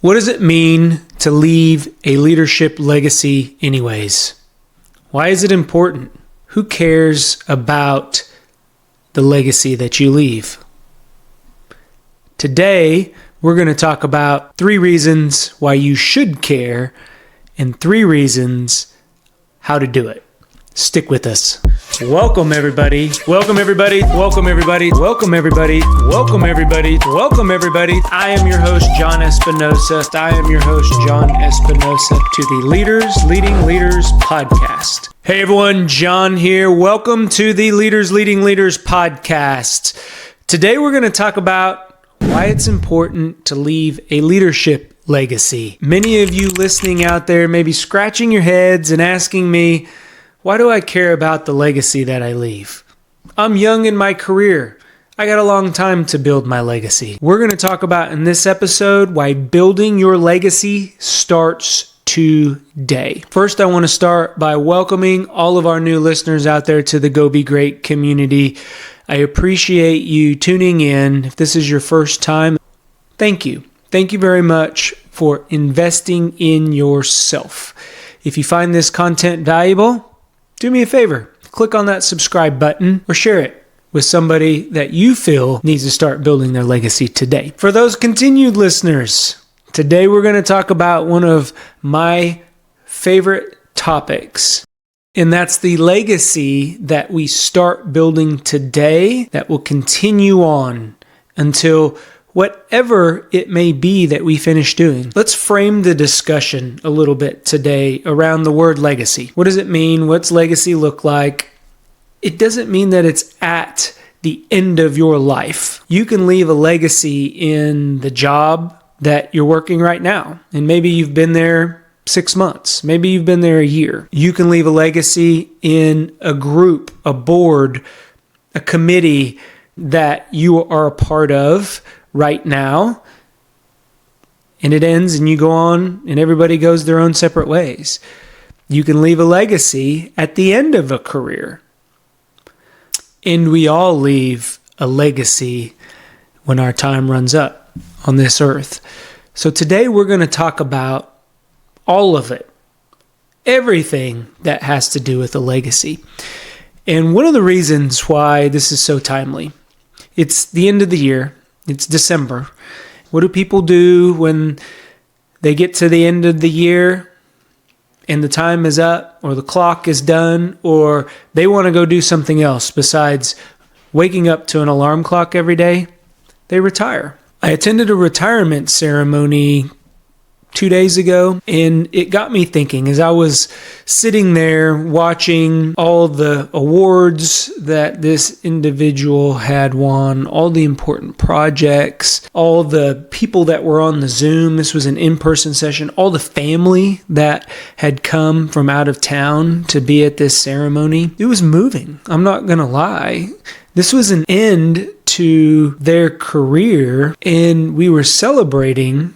What does it mean to leave a leadership legacy anyways? Why is it important? Who cares about the legacy that you leave? Today, we're going to talk about 3 reasons why you should care and 3 reasons how to do it. Stick with us. Welcome everybody. Welcome everybody. Welcome everybody. Welcome everybody. Welcome everybody. Welcome everybody. I am your host, John Espinosa. I am your host, John Espinosa, to the Leaders Leading Leaders podcast. Hey everyone, John here. Welcome to the Leaders Leading Leaders podcast. Today we're going to talk about why it's important to leave a leadership legacy. Many of you listening out there may be scratching your heads and asking me, why do I care about the legacy that I leave? I'm young in my career. I got a long time to build my legacy. We're going to talk about in this episode why building your legacy starts today. First, I want to start by welcoming all of our new listeners out there to the Go Be Great community. I appreciate you tuning in. If this is your first time, thank you. Thank you very much for investing in yourself. If you find this content valuable, do me a favor, click on that subscribe button or share it with somebody that you feel needs to start building their legacy today. For those continued listeners, today we're going to talk about one of my favorite topics, and that's the legacy that we start building today that will continue on until whatever it may be that we finish doing. Let's frame the discussion a little bit today around the word legacy. What does it mean? What's legacy look like? It doesn't mean that it's at the end of your life. You can leave a legacy in the job that you're working right now. And maybe you've been there 6 months. Maybe you've been there a year. You can leave a legacy in a group, a board, a committee that you are a part of right now, and it ends and you go on and everybody goes their own separate ways. You can leave a legacy at the end of a career, and we all leave a legacy when our time runs up on this earth. So today we're going to talk about all of it, everything that has to do with a legacy. And one of the reasons why this is so timely, it's the end of the year. It's December. What do people do when they get to the end of the year and the time is up or the clock is done or they want to go do something else besides waking up to an alarm clock every day? They retire. I attended a retirement ceremony 2 days ago, and it got me thinking as I was sitting there watching all the awards that this individual had won, all the important projects, all the people that were on the Zoom. This was an in-person session, all the family that had come from out of town to be at this ceremony. It was moving. I'm not going to lie. This was an end to their career, and we were celebrating.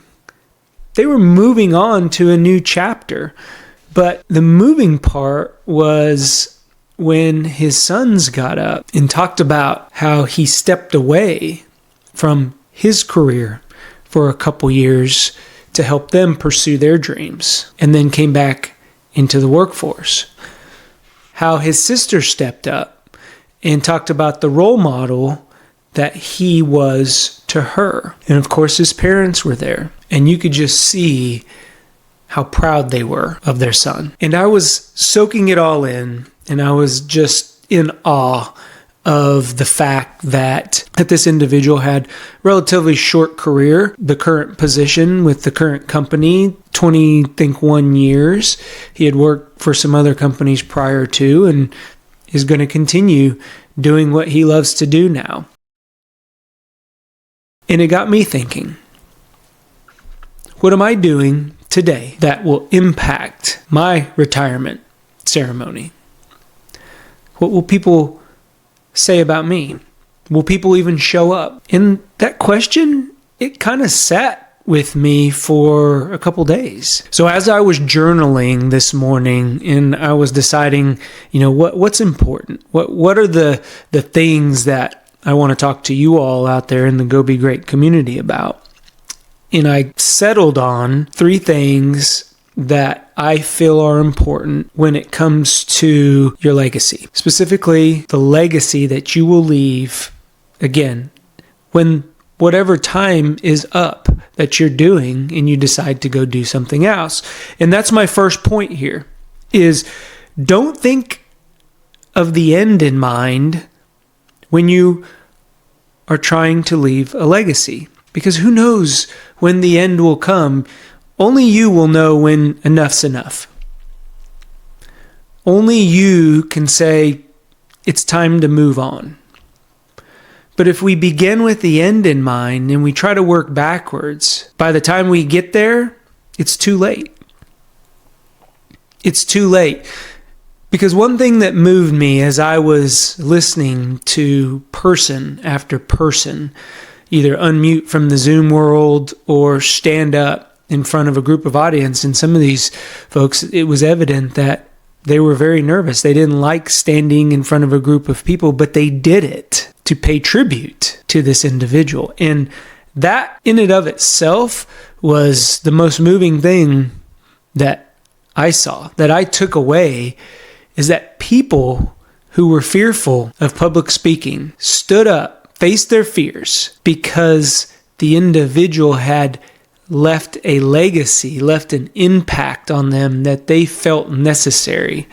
They were moving on to a new chapter. But the moving part was when his sons got up and talked about how he stepped away from his career for a couple years to help them pursue their dreams and then came back into the workforce. How his sister stepped up and talked about the role model that he was to her. And of course, his parents were there. And you could just see how proud they were of their son. And I was soaking it all in, and I was just in awe of the fact that this individual had relatively short career, the current position with the current company, 21 years. He had worked for some other companies prior to and is going to continue doing what he loves to do now. And it got me thinking, what am I doing today that will impact my retirement ceremony? What will people say about me? Will people even show up? And that question, it kind of sat with me for a couple days. So as I was journaling this morning and I was deciding, what's important? What are the things that I want to talk to you all out there in the Go Be Great community about? and I settled on 3 things that I feel are important when it comes to your legacy. Specifically, the legacy that you will leave, again, when whatever time is up that you're doing and you decide to go do something else. And that's my first point here, is don't think of the end in mind when you are trying to leave a legacy. Because who knows when the end will come? Only you will know when enough's enough. Only you can say, it's time to move on. But if we begin with the end in mind and we try to work backwards, by the time we get there, it's too late. It's too late. Because one thing that moved me as I was listening to person after person either unmute from the Zoom world or stand up in front of a group of audience, and some of these folks, it was evident that they were very nervous. They didn't like standing in front of a group of people, but they did it to pay tribute to this individual. And that in and of itself was the most moving thing that I saw, that I took away, is that people who were fearful of public speaking stood up, faced their fears, because the individual had left a legacy, left an impact on them that they felt necessary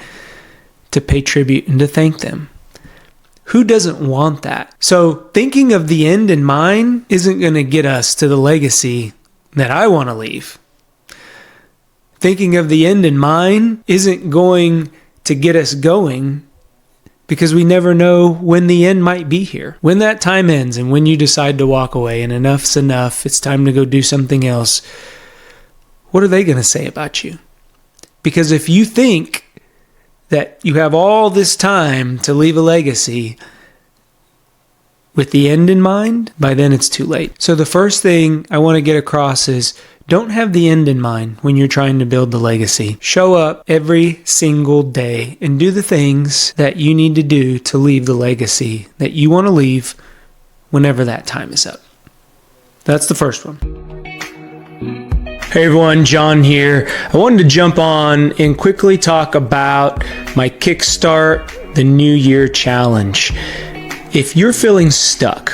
to pay tribute and to thank them. Who doesn't want that? So thinking of the end in mind isn't going to get us to the legacy that I want to leave. Thinking of the end in mind isn't going to get us going, because we never know when the end might be here. When that time ends and when you decide to walk away and enough's enough, it's time to go do something else, what are they going to say about you? Because if you think that you have all this time to leave a legacy with the end in mind, by then it's too late. So the first thing I want to get across is, don't have the end in mind when you're trying to build the legacy. Show up every single day and do the things that you need to do to leave the legacy that you want to leave whenever that time is up. That's the first one. Hey everyone, John here. I wanted to jump on and quickly talk about my Kickstart the New Year Challenge. If you're feeling stuck,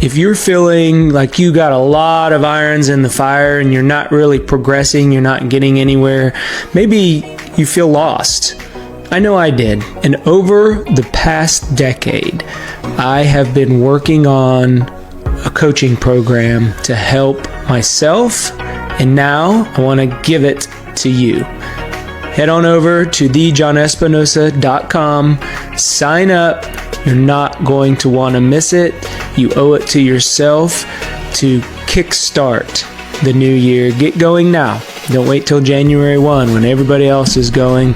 if you're feeling like you got a lot of irons in the fire and you're not really progressing, you're not getting anywhere, maybe you feel lost. I know I did. And over the past decade, I have been working on a coaching program to help myself, and now I want to give it to you. Head on over to thejohnespinosa.com, sign up. You're not going to want to miss it. You owe it to yourself to kickstart the new year. Get going now. Don't wait till January 1 when everybody else is going.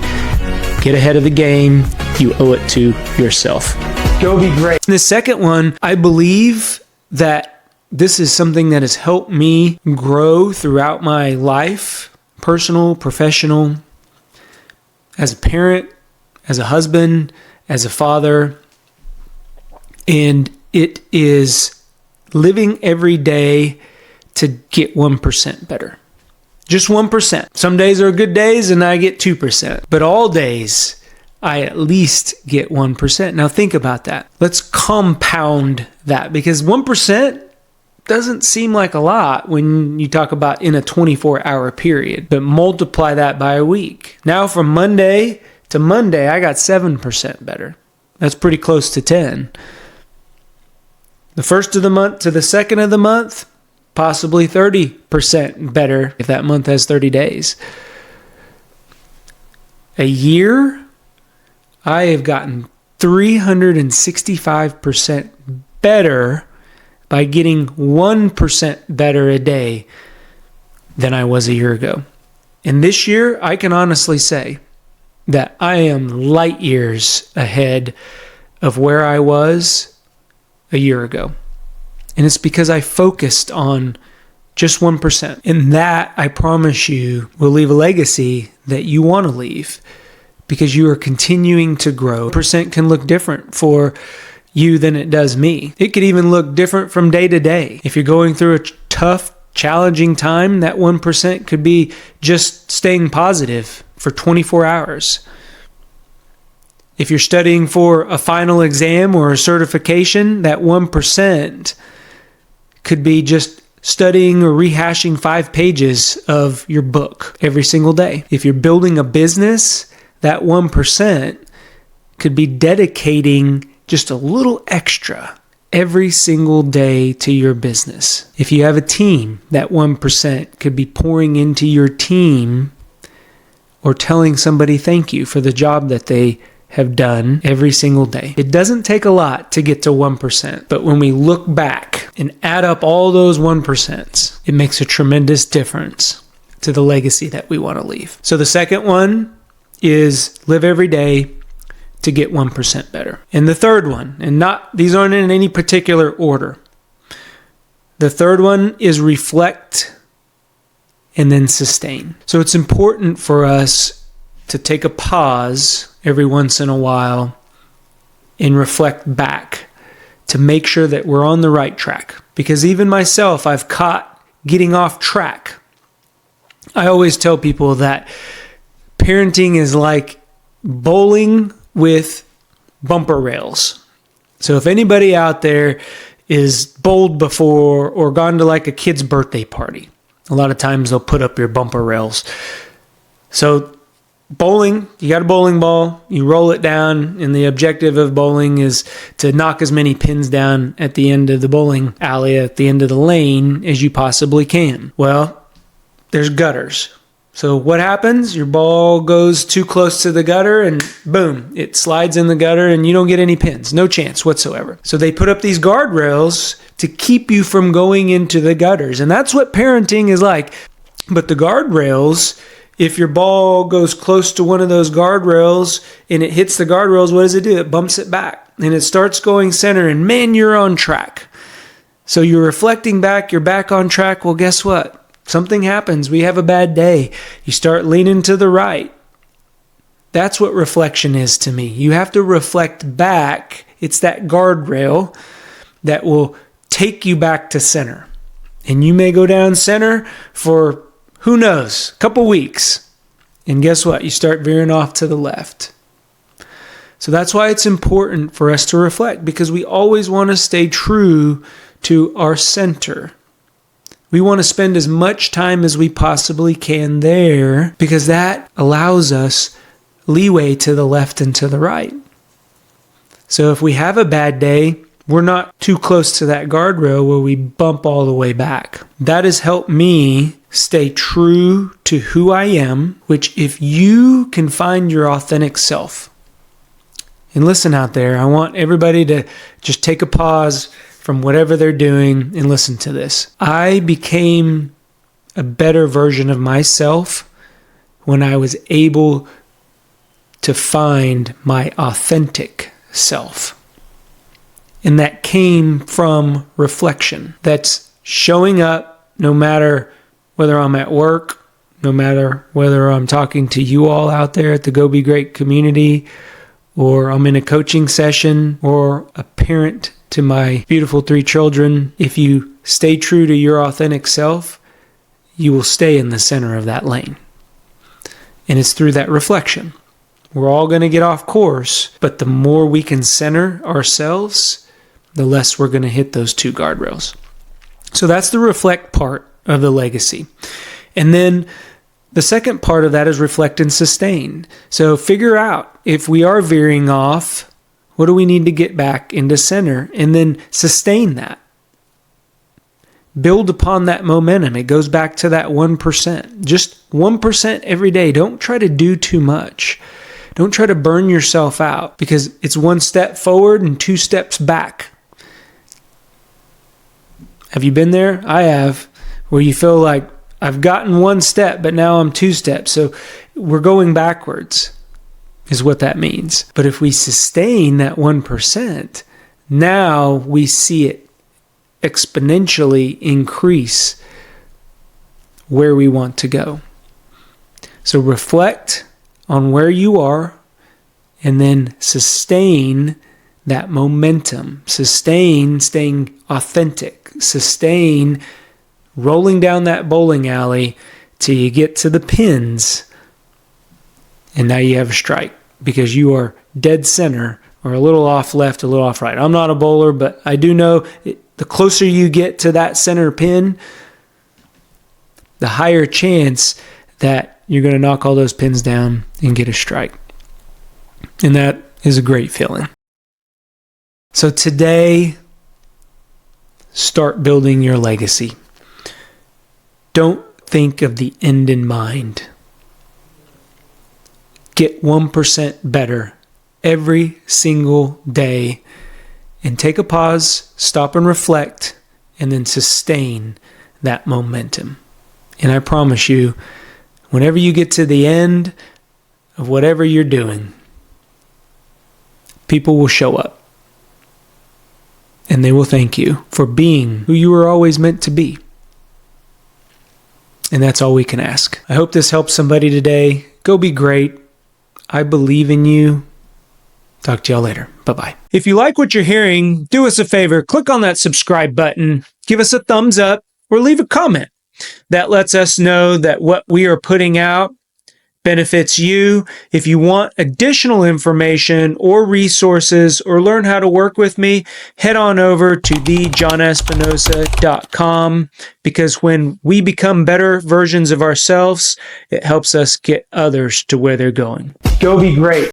Get ahead of the game. You owe it to yourself. Go be great. The second one, I believe that this is something that has helped me grow throughout my life, personal, professional, as a parent, as a husband, as a father. And it is living every day to get 1% better. Just 1%. Some days are good days and I get 2%. But all days, I at least get 1%. Now think about that. Let's compound that, because 1% doesn't seem like a lot when you talk about in a 24-hour period. But multiply that by a week. Now from Monday to Monday, I got 7% better. That's pretty close to 10. The first of the month to the second of the month, possibly 30% better if that month has 30 days. A year, I have gotten 365% better by getting 1% better a day than I was a year ago. And this year, I can honestly say that I am light years ahead of where I was a year ago. And it's because I focused on just 1%. And that, I promise you, will leave a legacy that you want to leave, because you are continuing to grow. Percent can look different for you than it does me. It could even look different from day to day. If you're going through a tough challenging time, that 1% could be just staying positive for 24 hours. If you're studying for a final exam or a certification, that 1% could be just studying or rehashing 5 pages of your book every single day. If you're building a business, that 1% could be dedicating just a little extra every single day to your business. If you have a team, that 1% could be pouring into your team or telling somebody thank you for the job that they have done every single day. It doesn't take a lot to get to 1%, but when we look back and add up all those 1%, it makes a tremendous difference to the legacy that we want to leave. So the second one is live every day to get 1% better. And the third one, these aren't in any particular order. The third one is reflect and then sustain. So it's important for us to take a pause every once in a while and reflect back to make sure that we're on the right track. Because even myself, I've caught getting off track. I always tell people that parenting is like bowling with bumper rails. So if anybody out there is bowled before or gone to like a kid's birthday party, a lot of times they'll put up your bumper rails. So bowling, you got a bowling ball, you roll it down, and the objective of bowling is to knock as many pins down at the end of the bowling alley, at the end of the lane, as you possibly can. Well, there's gutters. So what happens? Your ball goes too close to the gutter and boom, it slides in the gutter and you don't get any pins. No chance whatsoever. So they put up these guardrails to keep you from going into the gutters. And that's what parenting is like. But the guardrails, if your ball goes close to one of those guardrails and it hits the guardrails, what does it do? It bumps it back and it starts going center and man, you're on track. So you're reflecting back, you're back on track. Well, guess what? Something happens. We have a bad day. You start leaning to the right. That's what reflection is to me. You have to reflect back. It's that guardrail that will take you back to center. And you may go down center for, who knows, a couple weeks. And guess what? You start veering off to the left. So that's why it's important for us to reflect, because we always want to stay true to our center. We want to spend as much time as we possibly can there because that allows us leeway to the left and to the right. So if we have a bad day, we're not too close to that guardrail where we bump all the way back. That has helped me stay true to who I am, which if you can find your authentic self, and listen out there, I want everybody to just take a pause from whatever they're doing and listen to this. I became a better version of myself when I was able to find my authentic self. And that came from reflection. That's showing up no matter whether I'm at work, no matter whether I'm talking to you all out there at the Go Be Great community, or I'm in a coaching session, or a parent to my beautiful 3 children. If you stay true to your authentic self, you will stay in the center of that lane. And it's through that reflection. We're all going to get off course, but the more we can center ourselves, the less we're going to hit those 2 guardrails. So that's the reflect part of the legacy. And then the second part of that is reflect and sustain. So figure out if we are veering off, what do we need to get back into center? And then sustain that. Build upon that momentum. It goes back to that 1%. Just 1% every day. Don't try to do too much. Don't try to burn yourself out because it's 1 step forward and 2 steps back. Have you been there? I have. Where you feel like I've gotten 1 step, but now I'm 2 steps. So we're going backwards. Is what that means. But if we sustain that 1%, now we see it exponentially increase where we want to go. So reflect on where you are and then sustain that momentum. Sustain staying authentic. Sustain rolling down that bowling alley till you get to the pins, and now you have a strike because you are dead center or a little off left, a little off right. I'm not a bowler, but I do know the closer you get to that center pin, the higher chance that you're going to knock all those pins down and get a strike. And that is a great feeling. So today, start building your legacy. Don't think of the end in mind. Get 1% better every single day and take a pause, stop and reflect, and then sustain that momentum. And I promise you, whenever you get to the end of whatever you're doing, people will show up. And they will thank you for being who you were always meant to be. And that's all we can ask. I hope this helps somebody today. Go be great. I believe in you. Talk to y'all later. Bye-bye. If you like what you're hearing, do us a favor. Click on that subscribe button. Give us a thumbs up or leave a comment. That lets us know that what we are putting out benefits you. If you want additional information or resources or learn how to work with me, head on over to thejohnespinosa.com, because when we become better versions of ourselves, it helps us get others to where they're going. Go be great.